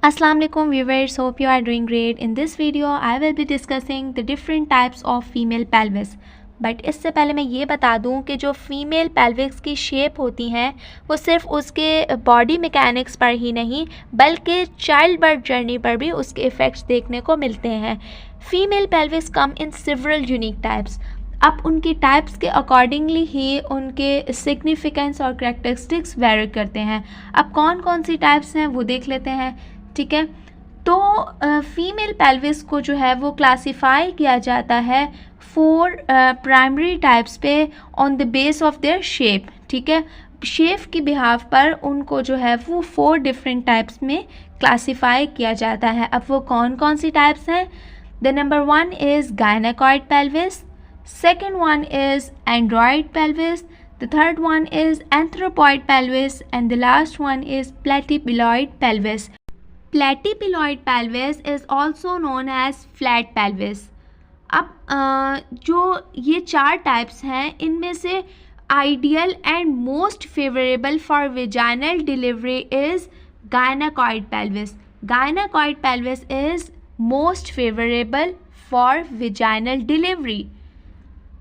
Assalamualaikum viewers, hope you are doing great. In this video I will be discussing the different types of female pelvis. But इससे पहले मैं ये बता दूं कि जो फीमेल पेल्विक्स की शेप होती हैं वो सिर्फ उसके बॉडी मैकेनिक्स पर ही नहीं बल्कि चाइल्ड बर्थ जर्नी पर भी उसके इफ़ेक्ट्स देखने को मिलते हैं. फीमेल पेल्विक्स कम इन सिवरल यूनिक टाइप्स. अब उनकी टाइप्स के अकॉर्डिंगली ही उनके सिग्निफिकेंस और करैक्टरिस्टिक्स वेरी करते हैं. अब कौन कौन सी टाइप्स हैं वो देख लेते हैं. ठीक है, तो फीमेल पेल्विस को जो है वो क्लासिफाई किया जाता है 4 प्राइमरी टाइप्स पे on the base of their shape. ठीक है, शेप की बिहाव पर उनको जो है वो 4 डिफरेंट टाइप्स में क्लासिफाई किया जाता है. अब वो कौन कौन सी टाइप्स हैं? The number 1 is gynaecoid pelvis, second one is Android pelvis, the third one is anthropoid pelvis and the last one is platyploid pelvis. Platyploid pelvis is also known as flat pelvis. अब जो ये 4 types हैं इनमें से ideal and most favourable for vaginal delivery is gynaecoid pelvis. Gynaecoid pelvis is most favourable for vaginal delivery.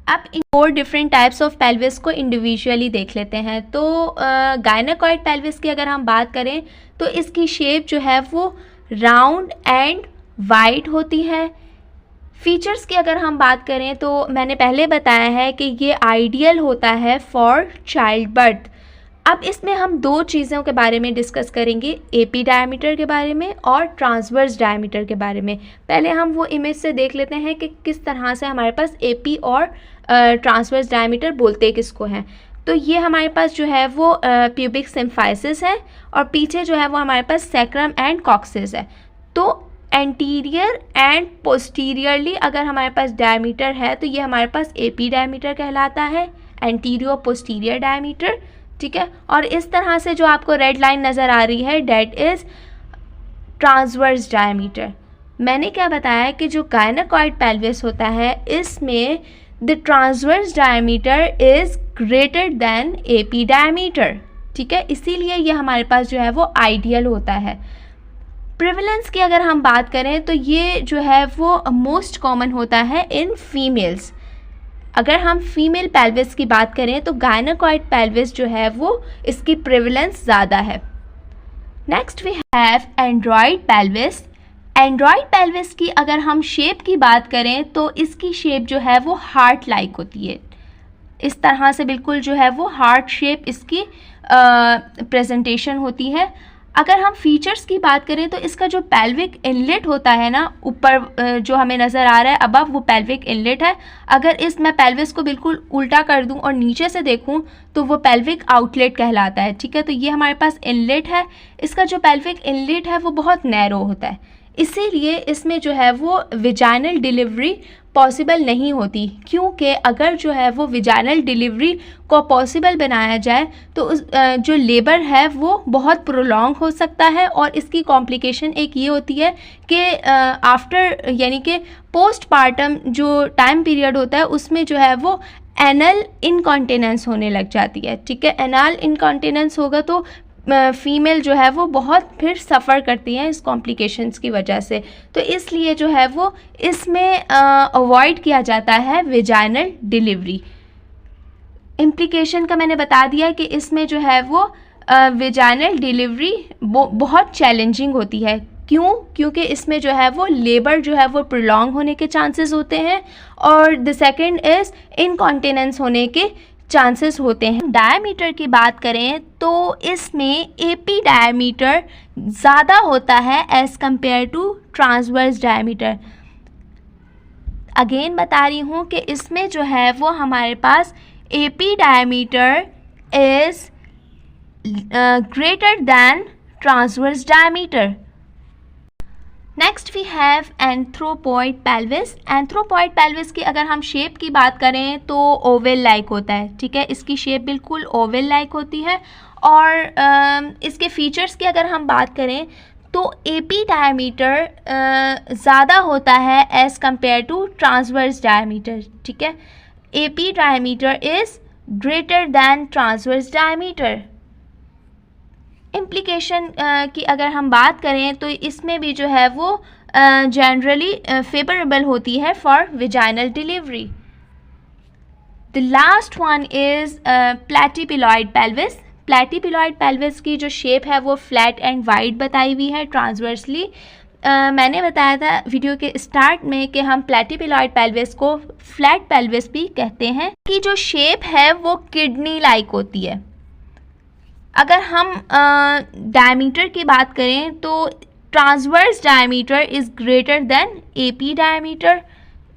अब इन 4 different types of pelvis को individually देख लेते हैं. तो गायनाकॉइड पेल्विस की अगर हम बात करें तो इसकी शेप जो है वो राउंड एंड वाइड होती है. फीचर्स की अगर हम बात करें तो मैंने पहले बताया है कि ये आइडियल होता है फॉर चाइल्ड बर्थ. अब इसमें हम 2 चीज़ों के बारे में डिस्कस करेंगे, एपी डायमीटर के बारे में और ट्रांसवर्स डायमीटर के बारे में. पहले हम वो इमेज से देख लेते हैं कि किस तरह से हमारे पास एपी और ट्रांसवर्स डायमीटर बोलते किसको हैं. तो ये हमारे पास जो है वो प्यूबिक सिम्फाइसिस है और पीछे जो है वो हमारे पास सैक्रम एंड कॉक्सिस है. तो एंटीरियर एंड पोस्टीरियरली अगर हमारे पास डायमीटर है तो ये हमारे पास एपी डायमीटर कहलाता है, एंटीरियर पोस्टीरियर डायमीटर. ठीक है, और इस तरह से जो आपको रेड लाइन नज़र आ रही है डेट इज़ ट्रांसवर्स डायमीटर. मैंने क्या बताया कि जो गायनाकॉइड पेल्विस होता है इसमें the transverse diameter is greater than AP diameter. ठीक है, इसीलिए ये हमारे पास जो है वो आइडियल होता है. प्रिवलेंस की अगर हम बात करें तो ये जो है वो मोस्ट कॉमन होता है इन फीमेल्स. अगर हम फीमेल पेल्विस की बात करें तो गायनाकॉइड पेल्विस जो है वो इसकी प्रिवलेंस ज़्यादा है. Next we have android pelvis. Android pelvis की अगर हम शेप की बात करें तो इसकी शेप जो है वो हार्ट लाइक होती है. इस तरह से बिल्कुल जो है वो हार्ट शेप इसकी प्रेजेंटेशन होती है. अगर हम फीचर्स की बात करें तो इसका जो पेल्विक इनलेट होता है ना, ऊपर जो हमें नज़र आ रहा है अबव, वो पेल्विक इनलेट है. अगर इस मैं पेल्विस को बिल्कुल उल्टा कर दूं और नीचे से देखूं तो वो पेल्विक आउटलेट कहलाता है. ठीक है, तो ये हमारे पास इनलेट है. इसका जो पेल्विक इनलेट है वो बहुत नैरो होता है, इसीलिए इसमें जो है वो विजाइनल डिलीवरी पॉसिबल नहीं होती. क्योंकि अगर जो है वो विजाइनल डिलीवरी को पॉसिबल बनाया जाए तो उस जो लेबर है वो बहुत प्रोलॉन्ग हो सकता है. और इसकी कॉम्प्लिकेशन एक ये होती है कि आफ्टर यानी कि पोस्टपार्टम जो टाइम पीरियड होता है उसमें जो है वो एनल इनकॉन्टिनेंस होने लग जाती है. ठीक है, एनल इनकॉन्टिनेंस होगा तो फीमेल जो है वो बहुत फिर सफ़र करती हैं इस कॉम्प्लिकेशंस की वजह से. तो इसलिए जो है वो इसमें अवॉइड किया जाता है विजाइनल डिलीवरी. इम्प्लिकेशन का मैंने बता दिया कि इसमें जो है वो विजाइनल डिलीवरी बहुत चैलेंजिंग होती है. क्यों? क्योंकि इसमें जो है वो लेबर जो है वो प्रोलॉन्ग होने के चांसेस होते हैं और द सेकेंड इज़ इनकॉन्टिनेंस होने के चांसेस होते हैं. डायमीटर की बात करें तो इसमें एपी डायमीटर ज़्यादा होता है as compare to transverse diameter. Again बता रही हूँ कि इसमें जो है वो हमारे पास AP diameter is greater than transverse diameter. Next we have anthropoid pelvis. Anthropoid pelvis की अगर हम शेप की बात करें तो ओवल लाइक होता है. ठीक है, इसकी शेप बिल्कुल ओवल लाइक होती है. और इसके फीचर्स की अगर हम बात करें तो एपी डायमीटर ज़्यादा होता है as compare to transverse diameter. ठीक है, AP diameter is greater than transverse diameter. Implication की अगर हम बात करें तो इसमें भी जो है वो जनरली फेवरेबल होती है for vaginal delivery. The last one is platypelloid pelvis. Platypelloid pelvis की जो शेप है वो फ्लैट एंड वाइड बताई हुई है ट्रांसवर्सली। मैंने बताया था वीडियो के स्टार्ट में कि हम प्लैटीपिलॉइड पेल्विस को फ्लैट पेल्विस भी कहते हैं। कि जो शेप है वो किडनी लाइक होती है। अगर हम डायमीटर की बात करें तो transverse diameter is greater than AP diameter.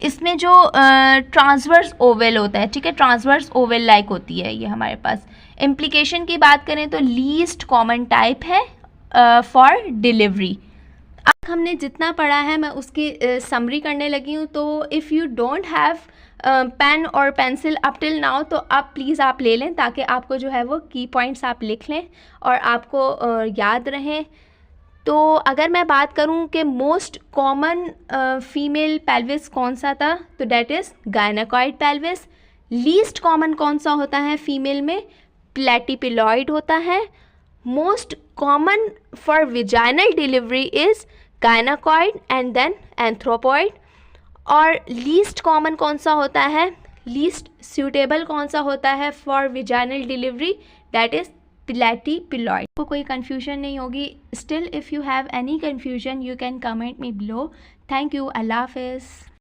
इसमें जो ट्रांसवर्स ओवल होता है, ठीक है, ट्रांसवर्स ओवल लाइक होती है ये हमारे पास। इम्प्लीकेशन की बात करें तो लीस्ट कॉमन टाइप है फॉर डिलीवरी। अब हमने जितना पढ़ा है मैं उसकी समरी करने लगी हूँ। तो if you don't have pen और पेंसिल अप टिल नाउ तो आप प्लीज़ आप ले लें ताकि आपको जो है वो की पॉइंट्स आप लिख लें और आपको याद रहें। तो अगर मैं बात करूं कि मोस्ट कॉमन फीमेल पेल्विस कौन सा था तो that is gynaecoid pelvis. Least common कौन सा होता है फीमेल में? प्लैटीपिलॉइड होता है। Most common for vaginal delivery is gynaecoid and then anthropoid. और लीस्ट कॉमन कौन सा होता है, लीस्ट सूटेबल कौन सा होता है for vaginal delivery? That is platypelloid. आपको कोई कन्फ्यूजन नहीं होगी। Still if you have any confusion you can comment me below. Thank you. अल्लाह हाफ़िज़।